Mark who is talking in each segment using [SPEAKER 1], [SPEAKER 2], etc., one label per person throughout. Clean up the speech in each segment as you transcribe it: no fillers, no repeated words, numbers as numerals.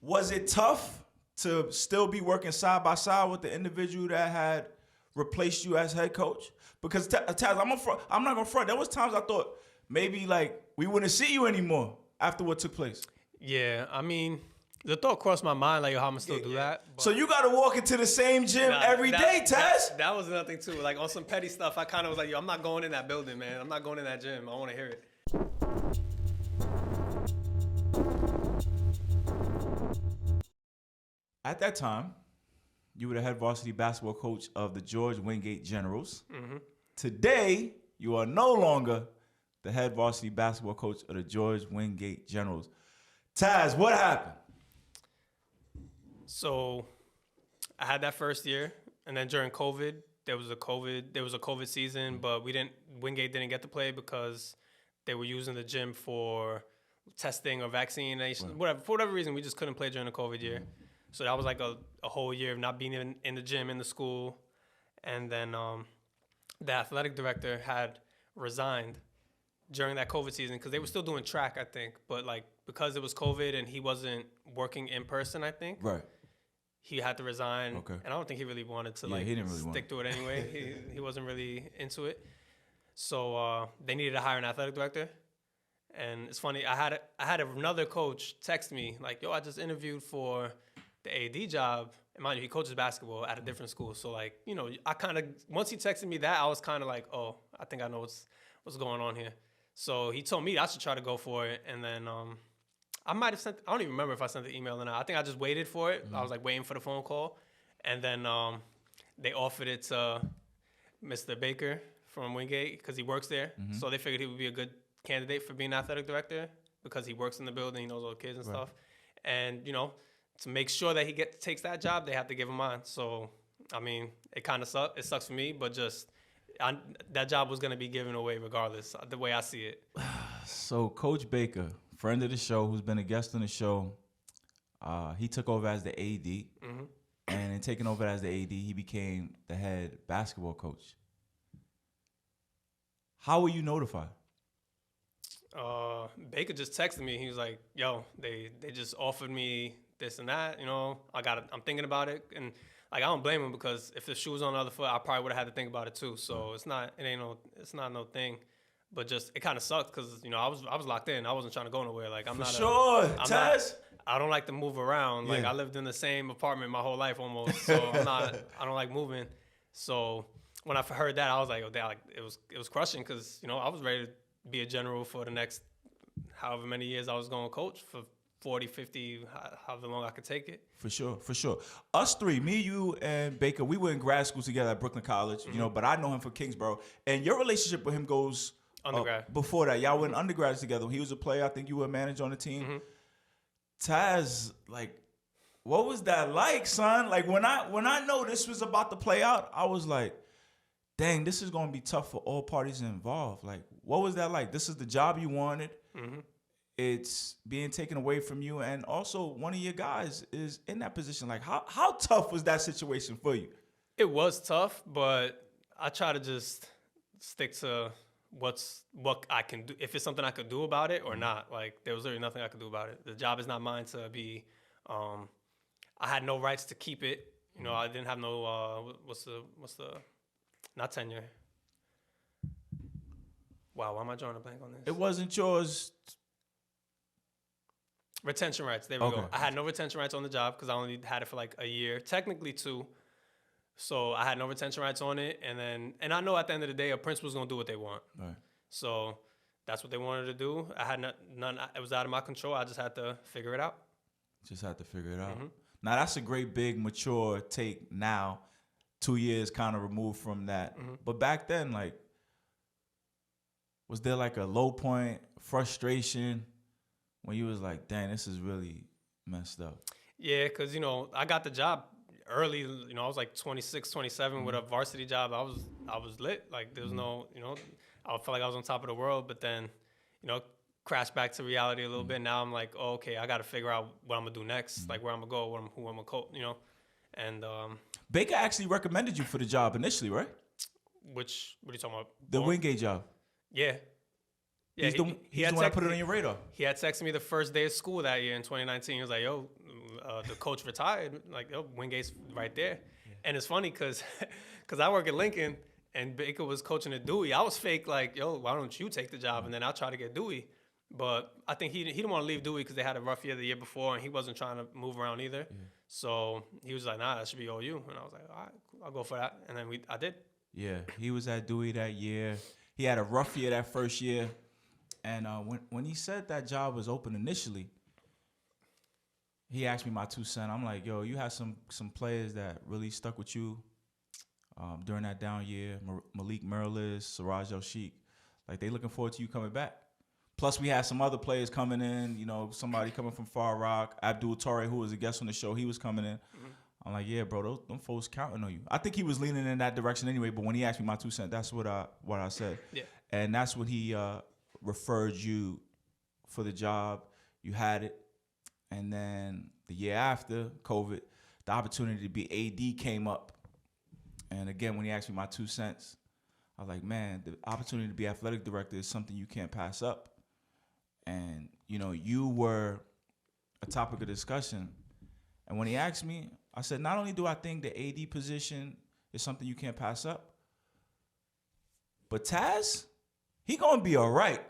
[SPEAKER 1] Was it tough to still be working side by side with the individual that had replaced you as head coach? Because Taz, I'm not gonna front. There was times I thought maybe like we wouldn't see you anymore after what took place.
[SPEAKER 2] Yeah, I mean, the thought crossed my mind like, how I'm gonna still do that.
[SPEAKER 1] So you got to walk into the same gym every day, Taz.
[SPEAKER 2] That was nothing too. Like on some petty stuff, I kind of was like, yo, I'm not going in that building, man. I'm not going in that gym. I want to hear it.
[SPEAKER 1] At that time, you were the head varsity basketball coach of the George Wingate Generals. Mm-hmm. Today, you are no longer the head varsity basketball coach of the George Wingate Generals. Taz, what happened?
[SPEAKER 2] So, I had that first year, and then during COVID, there was a COVID season, but Wingate didn't get to play because they were using the gym for testing or vaccination, whatever. For whatever reason, we just couldn't play during the COVID year. So that was like a whole year of not being in the gym, in the school. And then the athletic director had resigned during that COVID season because they were still doing track, I think. But like because it was COVID and he wasn't working in person, I think.
[SPEAKER 1] Right.
[SPEAKER 2] He had to resign.
[SPEAKER 1] Okay.
[SPEAKER 2] And I don't think he really wanted to
[SPEAKER 1] he didn't really
[SPEAKER 2] stick to it anyway. he wasn't really into it. So they needed to hire an athletic director. And it's funny, I had another coach text me like, yo, I just interviewed for the AD job, and mind you, he coaches basketball at a different school. So like, you know, I kind of, once he texted me that, I was kind of like, oh, I think I know what's going on here. So he told me I should try to go for it. And then I might have sent, I don't even remember if I sent the email or not. I think I just waited for it. Mm-hmm. I was like waiting for the phone call. And then they offered it to Mr. Baker from Wingate because he works there. Mm-hmm. So they figured he would be a good candidate for being athletic director because he works in the building, he knows all the kids and stuff. And, you know, to make sure that he takes that job, they have to give him on. So, I mean, it kind of sucks. It sucks for me, but just that job was going to be given away regardless, the way I see it.
[SPEAKER 1] So, Coach Baker, friend of the show, who's been a guest on the show, he took over as the AD. Mm-hmm. And in taking over as the AD, he became the head basketball coach. How were you notified?
[SPEAKER 2] Baker just texted me. He was like, yo, they just offered me this and that, you know, I'm thinking about it. And like, I don't blame him because if the shoe was on the other foot, I probably would have had to think about it too. So it's not no thing, but just, it kind of sucked because, you know, I was locked in. I wasn't trying to go nowhere. Like I don't like to move around. Like I lived in the same apartment my whole life almost. So I don't like moving. So when I heard that, I was like, oh, damn, like it was crushing because, you know, I was ready to be a general for the next however many years I was going to coach for 40, 50, however long I could take it. For sure. Us three, me, you, and Baker, we were in grad school together at Brooklyn College, mm-hmm. you know, but I know him from Kingsborough. And your relationship with him goes undergrad.
[SPEAKER 1] Before that, y'all were in undergrad together. He was a player. I think you were a manager on the team. Mm-hmm. Taz, like, what was that like, son? Like, when I know this was about to play out, I was like, dang, this is going to be tough for all parties involved. Like, what was that like? This is the job you wanted. Mm-hmm. It's being taken away from you, and also one of your guys is in that position. Like, how tough was that situation for you?
[SPEAKER 2] It was tough, but I try to just stick to what I can do. If it's something I could do about it or not, like there was really nothing I could do about it. The job is not mine to be. I had no rights to keep it. You know, I didn't have no what's the not tenure. Wow, why am I drawing a blank on this?
[SPEAKER 1] It wasn't yours.
[SPEAKER 2] Retention rights. There we go. I had no retention rights on the job because I only had it for like a year, technically 2. So I had no retention rights on it, and I know at the end of the day, a principal's gonna do what they want. Right. So that's what they wanted to do. I had none. It was out of my control. I just had to figure it out.
[SPEAKER 1] Mm-hmm. Now that's a great, big, mature take. Now, 2 years kind of removed from that. Mm-hmm. But back then, like, was there like a low point, frustration? When you was like, dang, this is really messed up.
[SPEAKER 2] Yeah, because, you know, I got the job early. You know, I was like 26, 27 mm-hmm. with a varsity job. I was lit. Like, there was no, you know, I felt like I was on top of the world. But then, you know, crashed back to reality a little mm-hmm. bit. Now I'm like, oh, okay, I got to figure out what I'm going to do next, mm-hmm. like where I'm going to go, who I'm going to coach, you know. And
[SPEAKER 1] Baker actually recommended you for the job initially, right?
[SPEAKER 2] What are you talking about?
[SPEAKER 1] The Wingate job.
[SPEAKER 2] Yeah. Yeah,
[SPEAKER 1] he's the one that put it on your radar.
[SPEAKER 2] He had texted me the first day of school that year in 2019. He was like, yo, the coach retired. Like, yo, Wingate's right there. Yeah. And it's funny because I work at Lincoln and Baker was coaching at Dewey. I was fake like, yo, why don't you take the job? And then I'll try to get Dewey. But I think he didn't want to leave Dewey because they had a rough year the year before, and he wasn't trying to move around either. Yeah. So he was like, nah, that should be OU. And I was like, all right, I'll go for that. And then I did.
[SPEAKER 1] Yeah, he was at Dewey that year. He had a rough year that first year. And when he said that job was open initially, he asked me my 2 cents. I'm like, yo, you had some players that really stuck with you during that down year. Malik Merlis, Siraj El-Sheikh. Like, they looking forward to you coming back. Plus, we had some other players coming in. You know, somebody coming from Far Rock. Abdul Torre, who was a guest on the show, he was coming in. Mm-hmm. I'm like, yeah, bro, them folks counting on you. I think he was leaning in that direction anyway, but when he asked me my 2 cents, that's what I said. Yeah. And that's when he referred you for the job. You had it. And then the year after COVID, the opportunity to be AD came up. And again, when he asked me my 2 cents, I was like, man, the opportunity to be athletic director is something you can't pass up. And, you know, you were a topic of discussion. And when he asked me, I said, not only do I think the AD position is something you can't pass up, but Taz, he gonna be all right.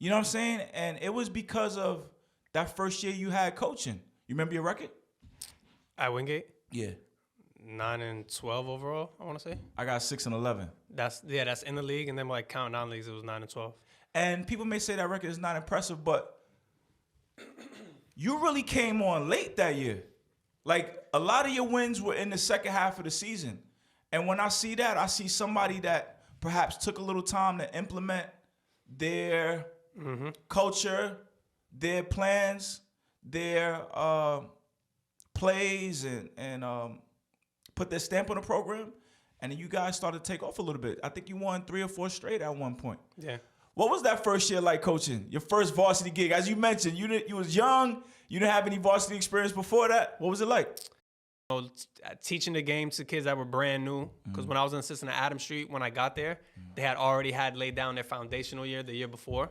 [SPEAKER 1] You know what I'm saying? And it was because of that first year you had coaching. You remember your record?
[SPEAKER 2] At Wingate?
[SPEAKER 1] Yeah.
[SPEAKER 2] 9-12 overall, I want to say.
[SPEAKER 1] I got 6-11.
[SPEAKER 2] That's in the league, and then like counting non-leagues, it was 9-12.
[SPEAKER 1] And people may say that record is not impressive, but you really came on late that year. Like, a lot of your wins were in the second half of the season. And when I see that, I see somebody that perhaps took a little time to implement their culture, their plans, their plays, and put their stamp on the program. And then you guys started to take off a little bit. I think you won 3 or 4 straight at one point.
[SPEAKER 2] Yeah.
[SPEAKER 1] What was that first year like coaching? Your first varsity gig? As you mentioned, you was young. You didn't have any varsity experience before that. What was it like?
[SPEAKER 2] Teaching the game to kids that were brand new. Because when I was an assistant at Adams Street, when I got there, they had already laid down their foundational year the year before.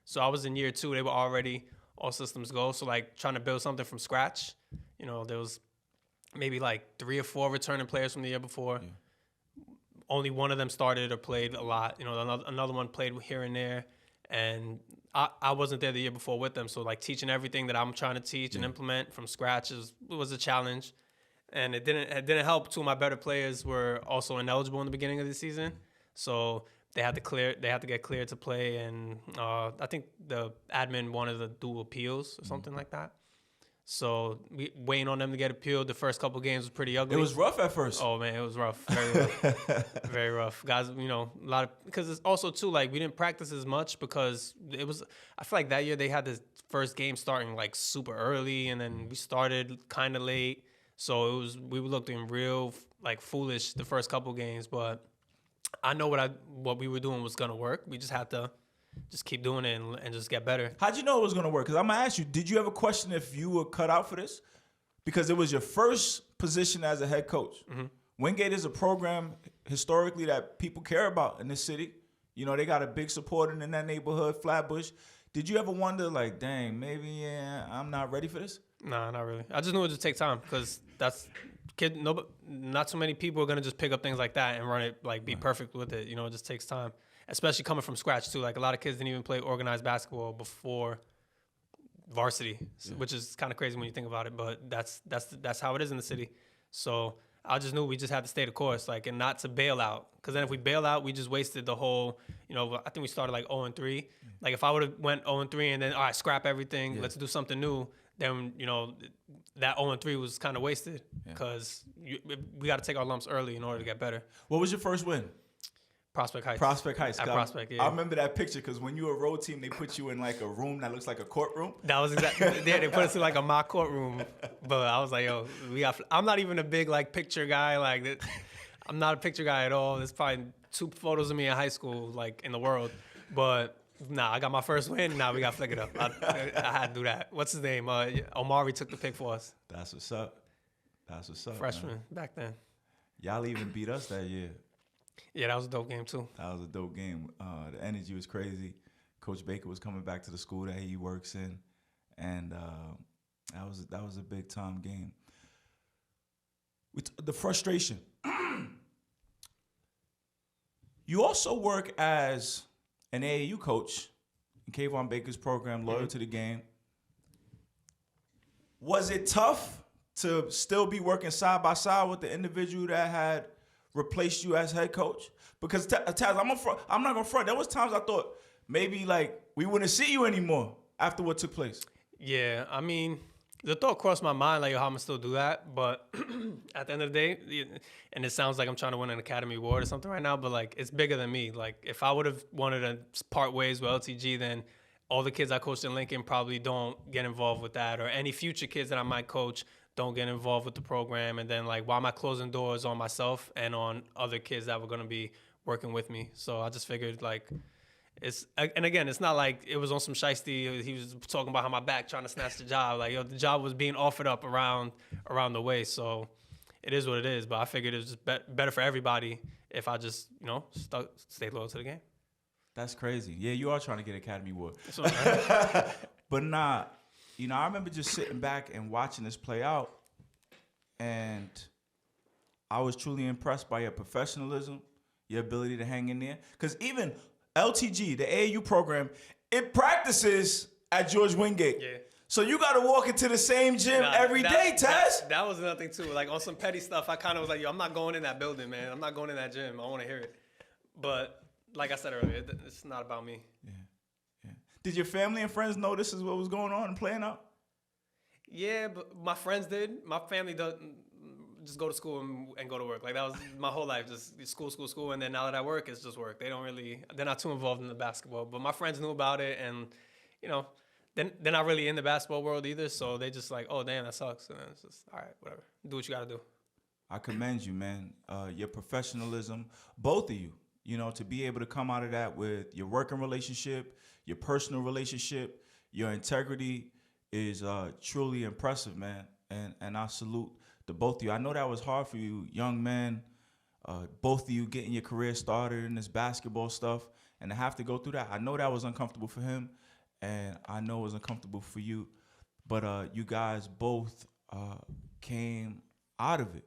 [SPEAKER 2] So I was in year 2. They were already all systems go. So, like, trying to build something from scratch. You know, there was maybe like 3 or 4 returning players from the year before. Yeah. Only one of them started or played a lot. You know, another one played here and there. And I wasn't there the year before with them. So, like, teaching everything that I'm trying to teach and implement from scratch was a challenge. And it didn't help. 2 of my better players were also ineligible in the beginning of the season. So they had to get cleared to play. And I think the admin wanted to do appeals or something like that. So we waiting on them to get appealed. The first couple games was pretty ugly.
[SPEAKER 1] It was rough at first.
[SPEAKER 2] Oh man, it was rough. Very rough. Very rough. Guys, you know, because it's also too, like, we didn't practice as much because I feel like that year they had this first game starting like super early, and then we started kind of late. So we were looking real like foolish the first couple games, but I know what we were doing was gonna work. We just had to just keep doing it and just get better.
[SPEAKER 1] How'd you know it was going to work? Because I'm going to ask you, did you ever question if you were cut out for this? Because it was your first position as a head coach. Mm-hmm. Wingate is a program historically that people care about in this city. You know, they got a big supporter in that neighborhood, Flatbush. Did you ever wonder, like, dang, maybe I'm not ready for this?
[SPEAKER 2] Nah, not really. I just knew it would just take time because not so many people are going to just pick up things like that and run it, like, be perfect with it. You know, it just takes time. Especially coming from scratch, too. Like, a lot of kids didn't even play organized basketball before varsity, which is kind of crazy when you think about it. But that's how it is in the city. So I just knew we just had to stay the course, like, and not to bail out. Because then if we bail out, we just wasted the whole, you know, I think we started like 0-3. Like, if I would have went 0-3 and then, all right, scrap everything, let's do something new, then, you know, that 0-3 was kind of wasted because we got to take our lumps early in order to get better.
[SPEAKER 1] What was your first win?
[SPEAKER 2] Prospect Heights.
[SPEAKER 1] Prospect Heights.
[SPEAKER 2] At Prospect, yeah.
[SPEAKER 1] I remember that picture because when you were a road team, they put you in like a room that looks like a courtroom.
[SPEAKER 2] That was exactly. Yeah, they put us in like a mock courtroom. But I was like, yo, I'm not even a big like picture guy. Like, I'm not a picture guy at all. There's probably 2 photos of me in high school, like, in the world. But nah, I got my first win. Nah, we got to flick it up. I had to do that. What's his name? Omari took the pick for us.
[SPEAKER 1] That's what's up. That's what's up.
[SPEAKER 2] Freshman back then.
[SPEAKER 1] Y'all even beat us that year.
[SPEAKER 2] Yeah, that was a dope game too.
[SPEAKER 1] That was a dope game. The energy was crazy. Coach Baker was coming back to the school that he works in, and that was a big time game. The frustration. You also work as an AAU coach in Kayvon Baker's program, Loyal to the Game. Was it tough to still be working side by side with the individual that had replaced you as head coach? Because Taz, I'm not gonna front. There was times I thought maybe like we wouldn't see you anymore after what took place.
[SPEAKER 2] Yeah, I mean, the thought crossed my mind, like, how I'm gonna still do that. But at the end of the day, and it sounds like I'm trying to win an Academy Award or something right now, but like it's bigger than me. Like if I would have wanted to part ways with LTG, then all the kids I coached in Lincoln probably don't get involved with that, or any future kids that I might coach don't get involved with the program. And then like, why am I closing doors on myself and on other kids that were gonna be working with me? So I just figured like. And again, it's not like it was on some shiesty. He was talking about how my back trying to snatch the job. Like, the job was being offered up around the way. So it is what it is. But I figured it was just better for everybody if I just, stay loyal to the game.
[SPEAKER 1] That's crazy. Yeah, you are trying to get Academy Award. But nah, I remember just sitting back and watching this play out, and I was truly impressed by your professionalism, your ability to hang in there. Because even LTG, the AAU program, it practices at George Wingate.
[SPEAKER 2] Yeah.
[SPEAKER 1] So you got to walk into the same gym every day, Taz.
[SPEAKER 2] That was another thing, too. Like, on some petty stuff, I kind of was like, yo, I'm not going in that building, man. I'm not going in that gym. I want to hear it. But like I said earlier, it's not about me.
[SPEAKER 1] Yeah. Did your family and friends know this is what was going on and playing out?
[SPEAKER 2] Yeah, but my friends did. My family doesn't. Just go to school and go to work. Like, that was my whole life, just school. And then now that I work, it's just work. They're not too involved in the basketball. But my friends knew about it, and, they're not really in the basketball world either. So they just like, oh, damn, that sucks. And then it's just, all right, whatever. Do what you got to do.
[SPEAKER 1] I commend you, man. Your professionalism, both of you, to be able to come out of that with your working relationship, your personal relationship, your integrity is truly impressive, man. And I salute the both of you. I know that was hard for you, young men, both of you getting your career started in this basketball stuff, and to have to go through that. I know that was uncomfortable for him, and I know it was uncomfortable for you, but you guys both came out of it.